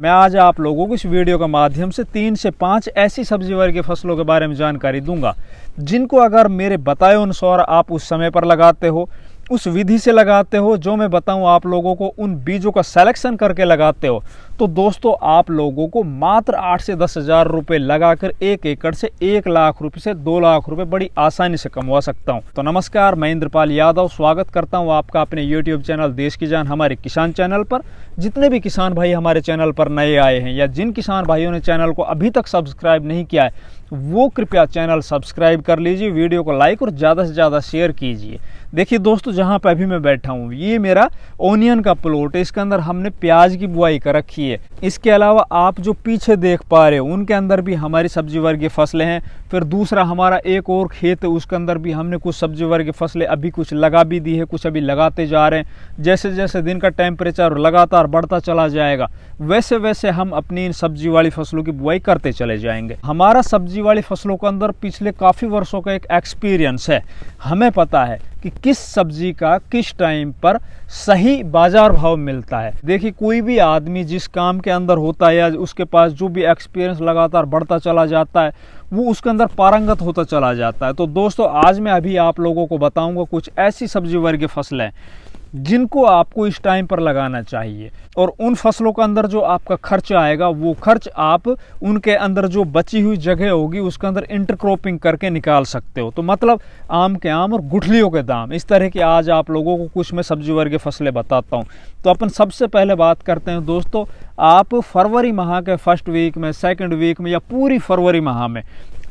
मैं आज आप लोगों को इस वीडियो के माध्यम से 3 से 5 ऐसी सब्जी वर्गीय फसलों के बारे में जानकारी दूंगा जिनको अगर मेरे बताए अनुसार आप उस समय पर लगाते हो, उस विधि से लगाते हो जो मैं बताऊं आप लोगों को, उन बीजों का सिलेक्शन करके लगाते हो, तो दोस्तों आप लोगों को मात्र 8 से 10 हज़ार रुपये लगाकर 1 एकड़ से 1 लाख रुपये से 2 लाख रुपये बड़ी आसानी से कमवा सकता हूं। तो नमस्कार, मैं इंद्रपाल यादव स्वागत करता हूं आपका अपने YouTube चैनल देश की जान हमारे किसान चैनल पर। जितने भी किसान भाई हमारे चैनल पर नए आए हैं या जिन किसान भाइयों ने चैनल को अभी तक सब्सक्राइब नहीं किया है, वो कृपया चैनल सब्सक्राइब कर लीजिए, वीडियो को लाइक और ज़्यादा से ज़्यादा शेयर कीजिए। देखिए दोस्तों, जहाँ पर अभी मैं बैठा हूँ ये मेरा ओनियन का प्लॉट है। इसके अंदर हमने प्याज की बुआई कर रखी है। इसके अलावा आप जो पीछे देख पा रहे हो उनके अंदर भी हमारी सब्जी वर्गीय फसलें हैं। फिर दूसरा हमारा एक और खेत है, उसके अंदर भी हमने कुछ सब्जी वर्गीय फसलें अभी कुछ लगा भी दी है, कुछ अभी लगाते जा रहे हैं। जैसे जैसे दिन का टेम्परेचर लगातार बढ़ता चला जाएगा वैसे वैसे हम अपनी इन सब्जी वाली फसलों की बुआई करते चले जाएंगे। हमारा सब्जी वाली फसलों के अंदर पिछले काफ़ी वर्षों का एक एक्सपीरियंस है। हमें पता है कि किस सब्जी का किस टाइम पर सही बाजार भाव मिलता है। देखिए, कोई भी आदमी जिस काम के अंदर होता है या उसके पास जो भी एक्सपीरियंस लगातार बढ़ता चला जाता है वो उसके अंदर पारंगत होता चला जाता है। तो दोस्तों, आज मैं अभी आप लोगों को बताऊंगा कुछ ऐसी सब्जी वर्गीय फसलें जिनको आपको इस टाइम पर लगाना चाहिए, और उन फसलों के अंदर जो आपका खर्च आएगा वो खर्च आप उनके अंदर जो बची हुई जगह होगी उसके अंदर इंटरक्रॉपिंग करके निकाल सकते हो। तो मतलब आम के आम और गुठलियों के दाम, इस तरह की आज आप लोगों को कुछ मैं सब्जी वर्गीय फसलें बताता हूँ। तो अपन सबसे पहले बात करते हैं दोस्तों, आप फरवरी माह के फर्स्ट वीक में, सेकेंड वीक में या पूरी फरवरी माह में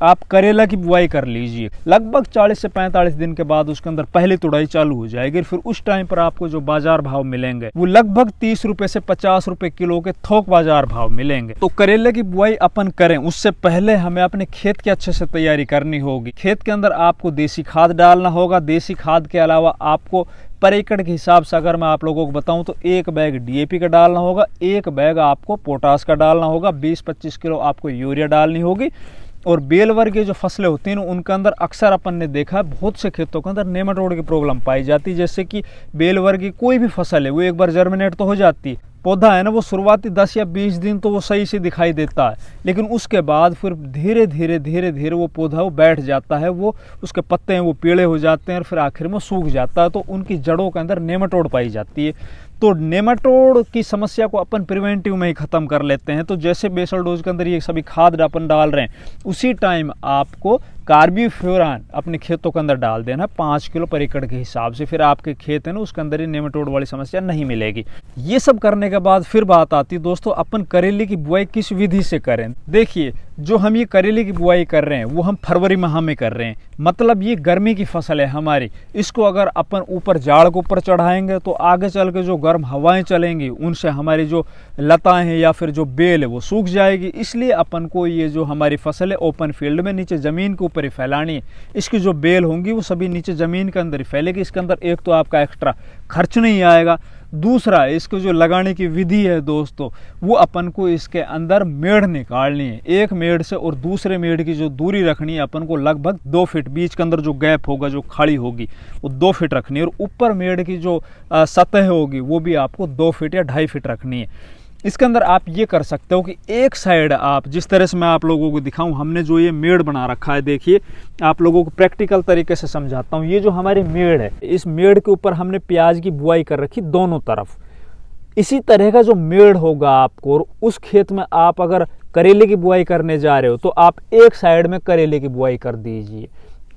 आप करेला की बुआई कर लीजिए। लगभग 40 से 45 दिन के बाद उसके अंदर पहली तुड़ाई चालू हो जाएगी। फिर उस टाइम पर आपको जो बाजार भाव मिलेंगे वो लगभग 30 रुपए से 50 रुपए किलो के थोक बाजार भाव मिलेंगे। तो करेले की बुआई अपन करें उससे पहले हमें अपने खेत की अच्छे से तैयारी करनी होगी। खेत के अंदर आपको देसी खाद डालना होगा। देसी खाद के अलावा आपको पर एकड़ के हिसाब से अगर मैं आप लोगों को बताऊं तो 1 बैग DAP का डालना होगा, 1 बैग आपको पोटास का डालना होगा, 20-25 किलो आपको यूरिया डालनी होगी। और बेल वर्गीय जो फसलें होती हैं उनके अंदर अक्सर अपन ने देखा है बहुत से खेतों के अंदर नेमाटोड की प्रॉब्लम पाई जाती है। जैसे कि बेल वर्गीय कोई भी फसल है वो एक बार जर्मिनेट तो हो जाती है, पौधा है ना, वो शुरुआती 10 या 20 दिन तो वो सही से दिखाई देता है, लेकिन उसके बाद फिर धीरे धीरे वो पौधा वो बैठ जाता है, वो उसके पत्ते हैं वो पीले हो जाते हैं और फिर आखिर में सूख जाता है। तो उनकी जड़ों के अंदर नेमाटोड पाई जाती है। तो नेमाटोड की समस्या को अपन प्रिवेंटिव में ही ख़त्म कर लेते हैं। तो जैसे बेसल डोज के अंदर ये सभी खाद अपन डाल रहे हैं, उसी टाइम आपको कार्बोफ्यूरान अपने खेतों के अंदर डाल देना 5 किलो पर एकड़ के हिसाब से। फिर आपके खेत है ना उसके अंदर ये नेमाटोड वाली समस्या नहीं मिलेगी। ये सब करने के बाद फिर बात आती है दोस्तों, अपन करेले की बुआई किस विधि से करें। देखिए, जो हम ये करेले की बुआई कर रहे हैं वो हम फरवरी माह में कर रहे हैं। मतलब ये गर्मी की फसल है हमारी। इसको अगर अपन ऊपर जाड़ के ऊपर चढ़ाएंगे तो आगे चल के जो गर्म हवाएं चलेंगी उनसे हमारी जो लताएं हैं या फिर जो बेल है वो सूख जाएगी। इसलिए अपन को ये जो हमारी फसल है ओपन फील्ड में नीचे ज़मीन के ऊपर ही फैलानी है। इसकी जो बेल होंगी वो सभी नीचे ज़मीन के अंदर ही फैलेगी। इसके अंदर एक तो आपका एक्स्ट्रा खर्च नहीं आएगा, दूसरा इसको जो लगाने की विधि है दोस्तों वो अपन को इसके अंदर मेड़ निकालनी है। एक मेड़ से और दूसरे मेड़ की जो दूरी रखनी है अपन को लगभग 2 फीट, बीच के अंदर जो गैप होगा, जो खाड़ी होगी वो 2 फीट रखनी है। और ऊपर मेड़ की जो सतह होगी वो भी आपको 2 फीट या 2.5 फीट रखनी है। इसके अंदर आप ये कर सकते हो कि एक साइड आप, जिस तरह से मैं आप लोगों को दिखाऊं, हमने जो ये मेड़ बना रखा है, देखिए आप लोगों को प्रैक्टिकल तरीके से समझाता हूं। ये जो हमारी मेड़ है, इस मेड़ के ऊपर हमने प्याज की बुआई कर रखी दोनों तरफ। इसी तरह का जो मेड़ होगा आपको, और उस खेत में आप अगर करेले की बुआई करने जा रहे हो तो आप एक साइड में करेले की बुआई कर दीजिए।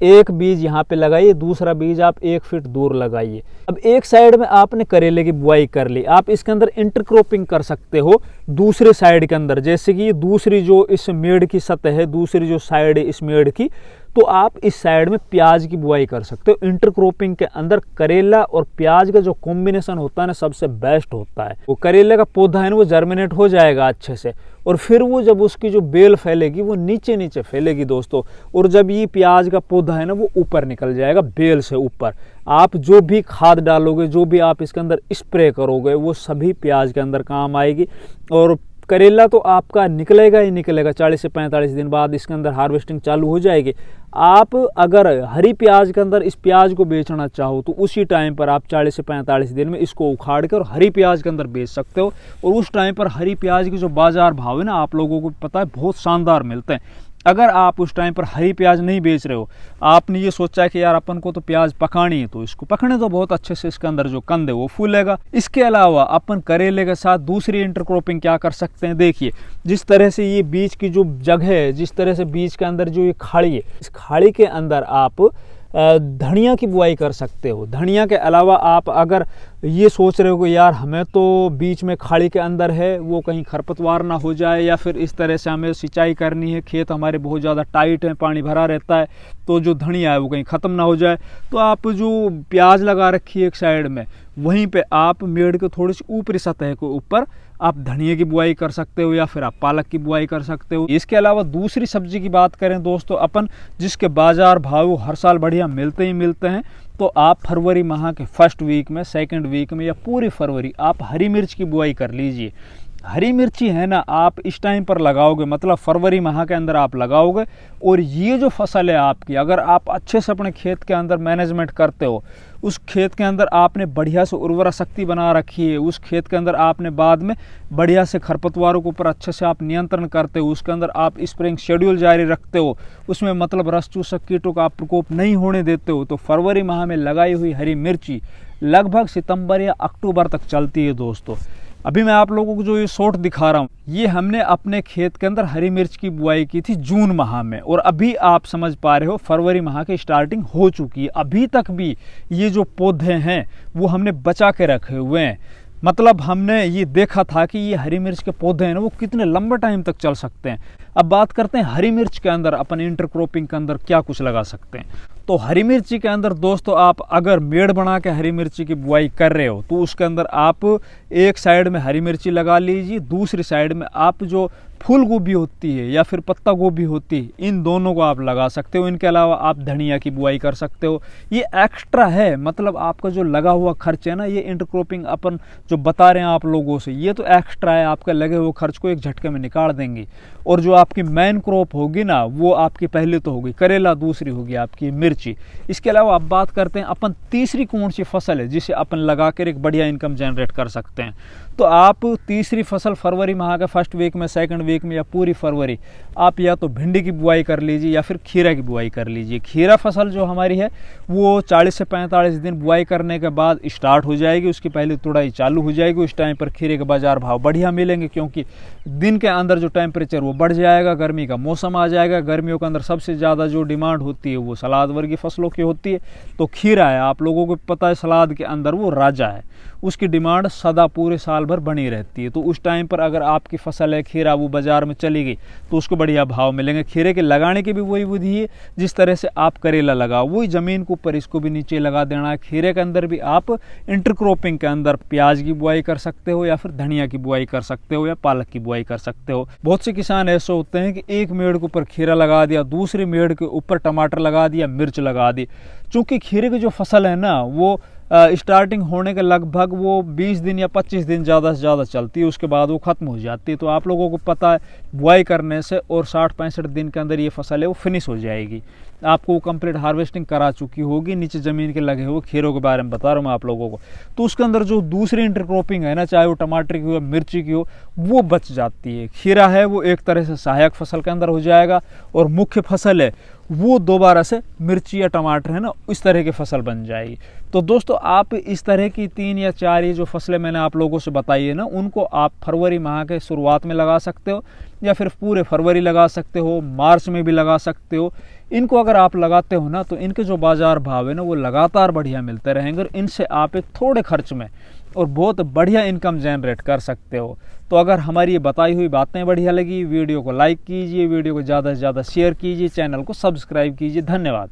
एक बीज यहाँ पे लगाइए, दूसरा बीज आप 1 फीट दूर लगाइए। अब एक साइड में आपने करेले की बुआई कर ली, आप इसके अंदर इंटरक्रॉपिंग कर सकते हो दूसरे साइड के अंदर। जैसे कि दूसरी जो इस मेड़ की सतह है, दूसरी जो साइड है इस मेड़ की, तो आप इस साइड में प्याज की बुआई कर सकते हो। इंटरक्रॉपिंग के अंदर करेला और प्याज का जो कॉम्बिनेशन होता है ना सबसे बेस्ट होता है। वो करेले का पौधा है ना वो जर्मिनेट हो जाएगा अच्छे से, और फिर वो जब उसकी जो बेल फैलेगी वो नीचे नीचे फैलेगी दोस्तों। और जब ये प्याज का पौधा है ना वो ऊपर निकल जाएगा बेल से ऊपर। आप जो भी खाद डालोगे, जो भी आप इसके अंदर स्प्रे करोगे, वो सभी प्याज के अंदर काम आएगी। और करेला तो आपका निकलेगा ही निकलेगा, 40 से 45 दिन बाद इसके अंदर हार्वेस्टिंग चालू हो जाएगी। आप अगर हरी प्याज के अंदर इस प्याज को बेचना चाहो तो उसी टाइम पर आप 40 से 45 दिन में इसको उखाड़ कर हरी प्याज के अंदर बेच सकते हो। और उस टाइम पर हरी प्याज के जो बाजार भाव है ना, आप लोगों को पता है बहुत शानदार मिलते हैं। अगर आप उस टाइम पर हरी प्याज नहीं बेच रहे हो, आपने ये सोचा है कि यार अपन को तो प्याज पकानी है, तो इसको पकने तो बहुत अच्छे से इसके अंदर जो कंद है वो फूलेगा। इसके अलावा अपन करेले के साथ दूसरी इंटरक्रॉपिंग क्या कर सकते हैं, देखिए जिस तरह से ये बीज की जो जगह है, जिस तरह से बीज के अंदर जो ये खाड़ी है, इस खाड़ी के अंदर आप धनिया की बुआई कर सकते हो। धनिया के अलावा आप अगर ये सोच रहे हो कि यार हमें तो बीच में खाड़ी के अंदर है, वो कहीं खरपतवार ना हो जाए, या फिर इस तरह से हमें सिंचाई करनी है, खेत हमारे बहुत ज़्यादा टाइट है, पानी भरा रहता है, तो जो धनिया है वो कहीं ख़त्म ना हो जाए, तो आप जो प्याज लगा रखी है एक साइड में, वहीं पे आप मेड़ के थोड़ी सी ऊपरी सतह के ऊपर आप धनिया की बुआई कर सकते हो, या फिर आप पालक की बुआई कर सकते हो। इसके अलावा दूसरी सब्जी की बात करें दोस्तों अपन, जिसके बाजार भाव हर साल बढ़िया मिलते ही मिलते हैं, तो आप फरवरी माह के फर्स्ट वीक में, सेकंड वीक में, या पूरी फरवरी आप हरी मिर्च की बुआई कर लीजिए। हरी मिर्ची है ना, आप इस टाइम पर लगाओगे, मतलब फरवरी माह के अंदर आप लगाओगे, और ये जो फसल है आपकी, अगर आप अच्छे से अपने खेत के अंदर मैनेजमेंट करते हो, उस खेत के अंदर आपने बढ़िया से उर्वरा शक्ति बना रखी है, उस खेत के अंदर आपने बाद में बढ़िया से खरपतवारों के ऊपर अच्छे से आप नियंत्रण करते हो, उसके अंदर आप स्प्रेइंग शेड्यूल जारी रखते हो, उसमें मतलब रस चूसक कीटों का आप प्रकोप नहीं होने देते हो, तो फरवरी माह में लगाई हुई हरी मिर्ची लगभग सितंबर या अक्टूबर तक चलती है दोस्तों। अभी मैं आप लोगों को जो ये शॉट दिखा रहा हूँ, ये हमने अपने खेत के अंदर हरी मिर्च की बुआई की थी जून माह में, और अभी आप समझ पा रहे हो फरवरी माह की स्टार्टिंग हो चुकी है। अभी तक भी ये जो पौधे हैं वो हमने बचा के रखे हुए हैं, मतलब हमने ये देखा था कि ये हरी मिर्च के पौधे हैं ना, वो कितने लंबे टाइम तक चल सकते हैं। अब बात करते हैं हरी मिर्च के अंदर अपन इंटरक्रॉपिंग के अंदर क्या कुछ लगा सकते हैं। तो हरी मिर्ची के अंदर दोस्तों, आप अगर मेड़ बना के हरी मिर्ची की बुआई कर रहे हो, तो उसके अंदर आप एक साइड में हरी मिर्ची लगा लीजिए, दूसरी साइड में आप जो फूल गोभी होती है या फिर पत्ता गोभी होती है, इन दोनों को आप लगा सकते हो। इनके अलावा आप धनिया की बुआई कर सकते हो। ये एक्स्ट्रा है, मतलब आपका जो लगा हुआ खर्च है ना, ये इंटरक्रॉपिंग अपन जो बता रहे हैं आप लोगों से, ये तो एक्स्ट्रा है, आपका लगे हुए खर्च को एक झटके में निकाल देंगे। और जो आपकी मेन क्रॉप होगी ना, वो आपकी पहले तो होगी करेला, दूसरी होगी आपकी मिर्ची। इसके अलावा अब बात करते हैं अपन तीसरी कौन सी फसल है जिसे अपन लगाकर एक बढ़िया इनकम जनरेट कर सकते हैं। तो आप तीसरी फसल फरवरी माह के फर्स्ट वीक में, सेकंड वीक में, या पूरी फरवरी आप या तो भिंडी की बुआई कर लीजिए या फिर खीरा की बुआई कर लीजिए। खीरा फसल जो हमारी है वो 40 से 45 दिन बुआई करने के बाद स्टार्ट हो जाएगी, उसकी पहली तुड़ाई चालू हो जाएगी। उस टाइम पर खीरे के बाजार भाव बढ़िया मिलेंगे, क्योंकि दिन के अंदर जो टेम्परेचर वो बढ़ जाएगा, गर्मी का मौसम आ जाएगा। गर्मियों के अंदर सबसे ज़्यादा जो डिमांड होती है वो सलाद वर्गीय फसलों की होती है। तो खीरा है, आप लोगों को पता है सलाद के अंदर वो राजा है, उसकी डिमांड सदा पूरे साल भर बनी रहती है। तो उस टाइम पर अगर आपकी फसल है खीरा, वो बाजार में चली गई तो उसको बढ़िया भाव मिलेंगे। खीरे के लगाने की भी वही विधि है जिस तरह से आप करेला लगाओ, वही ज़मीन के ऊपर इसको भी नीचे लगा देना है। खीरे के अंदर भी आप इंटरक्रॉपिंग के अंदर प्याज की बुआई कर सकते हो, या फिर धनिया की बुआई कर सकते हो, या पालक की बुआई कर सकते हो। बहुत से किसान ऐसे होते हैं कि एक मेड़ के ऊपर खीरा लगा दिया, दूसरी मेड़ के ऊपर टमाटर लगा दिया, मिर्च लगा दी। चूँकि खीरे की जो फसल है ना, वो स्टार्टिंग होने के लगभग वो 20 दिन या 25 दिन ज़्यादा से ज़्यादा चलती है, उसके बाद वो ख़त्म हो जाती है। तो आप लोगों को पता है बुआई करने से और 60-65 दिन के अंदर ये फसल है वो फिनिश हो जाएगी, आपको कंप्लीट हार्वेस्टिंग करा चुकी होगी। नीचे ज़मीन के लगे हुए खीरों के बारे में बता रहा हूँ मैं आप लोगों को। तो उसके अंदर जो दूसरी इंटरक्रॉपिंग है ना, चाहे वो टमाटर की हो, मिर्ची की हो, वो बच जाती है। खीरा है वो एक तरह से सहायक फसल के अंदर हो जाएगा, और मुख्य फसल है वो दोबारा से मिर्ची या टमाटर है ना, इस तरह की फसल बन जाएगी। तो दोस्तों आप इस तरह की 3 या 4 ये जो फसलें मैंने आप लोगों से बताई है ना, उनको आप फरवरी माह के शुरुआत में लगा सकते हो, या फिर पूरे फरवरी लगा सकते हो, मार्च में भी लगा सकते हो। इनको अगर आप लगाते हो ना, तो इनके जो बाजार भाव है ना, वो लगातार बढ़िया मिलते रहेंगे, और इनसे आप एक थोड़े खर्च में और बहुत बढ़िया इनकम जनरेट कर सकते हो। तो अगर हमारी ये बताई हुई बातें बढ़िया लगी, वीडियो को लाइक कीजिए, वीडियो को ज़्यादा से ज़्यादा शेयर कीजिए, चैनल को सब्सक्राइब कीजिए। धन्यवाद।